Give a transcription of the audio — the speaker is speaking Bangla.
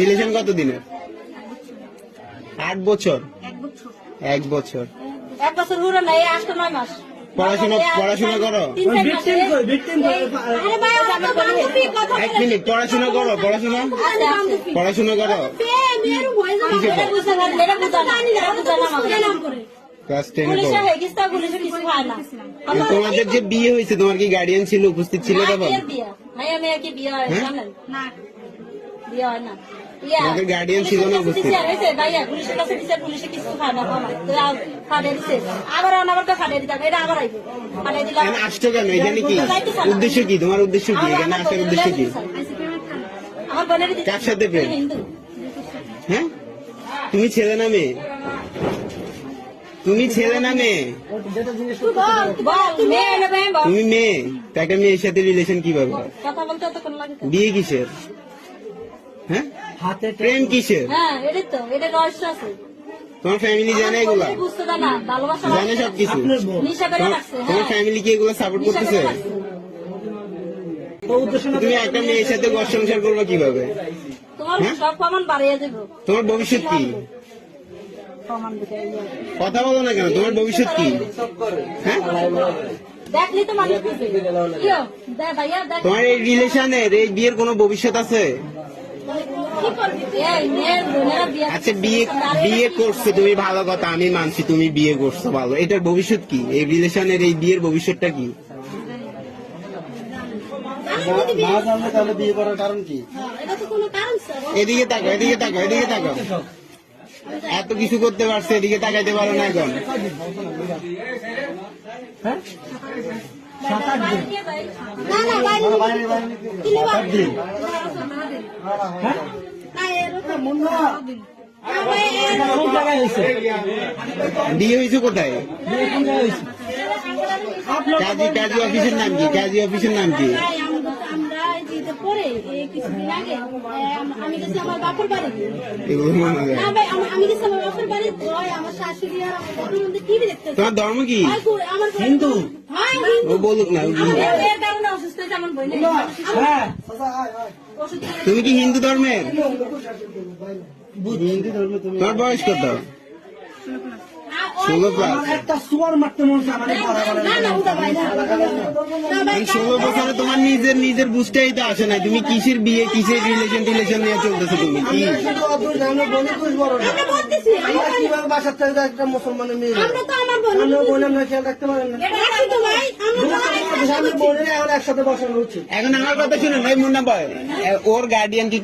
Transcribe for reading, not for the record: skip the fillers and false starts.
রিলেশন কত দিনের? 8 বছর। 1 বছর। 1 বছর হলো না, এই 8 9 মাস। পড়াশোনা করো? 1 মিনিট, পড়াশোনা করো? পড়াশোনা করো? ক্লাস 10 এ তোমাদের যে বিয়ে হয়েছে, তোমার কি গার্ডিয়ান ছিল, উপস্থিত ছিল তখন? তোমাদের গার্ডিয়ান ছিল না উপস্থিত? আসছো কেন? এখানে কি উদ্দেশ্য, কি তোমার উদ্দেশ্য, কি এখানে আসার উদ্দেশ্য কি? কার সাথে প্রেম? হ্যাঁ, তুমি ছেলে না মেয়ে? তুমি ছেলে না মেয়ে? তুমি মেয়ে, তাকে মেয়ের সাথে রিলেশন কিভাবে? বিয়ে কিসের? হ্যাঁ, প্রেম কিসের? তোমার ফ্যামিলি জানে এগুলা? জানে সবকিছু? তোমার ফ্যামিলি কি এগুলো সাপোর্ট করতেছে? তুমি একটা মেয়ের সাথে ঘর সংসার করবো কিভাবে? তোমার ভবিষ্যৎ কি? কথা বলো না কেন? তোমার ভবিষ্যৎ কি? হ্যাঁ, তোমার এই রিলেশনের, এই বিয়ের কোনো ভবিষ্যৎ আছে? আচ্ছা, বিয়ে করছো তুমি, ভালো কথা, আমি মানছি তুমি বিয়ে করছো, ভালো। এটার ভবিষ্যৎ কি? এই রিলেশনের এই বিয়ের ভবিষ্যৎটা কি? তাহলে বিয়ে করার কারণ কি? এদিকে তাকাও, এদিকে তাকাও, এদিকে তাকাও। এত কিছু করতে পারছে, এদিকে তাকাইতে পারো না এখন? বিয়ে হয়েছে কোথায়? কাজী অফিসের নাম কি? কাজী অফিসের নাম কি? তোমার ধর্ম কি? হিন্দু? ও বলুক না। তুমি কি হিন্দু ধর্মের? তোমার বয়স কত? 16 বছরে তোমার নিজের বুঝতেই তো আসে না। তুমি কিসের বিয়ে, কিসের রিলেশন নিয়ে চলতেছো? তুমি কি একটা মুসলমানের মেয়ে? এখন আমার কথা শুনুন, ওর গার্ডিয়ান কি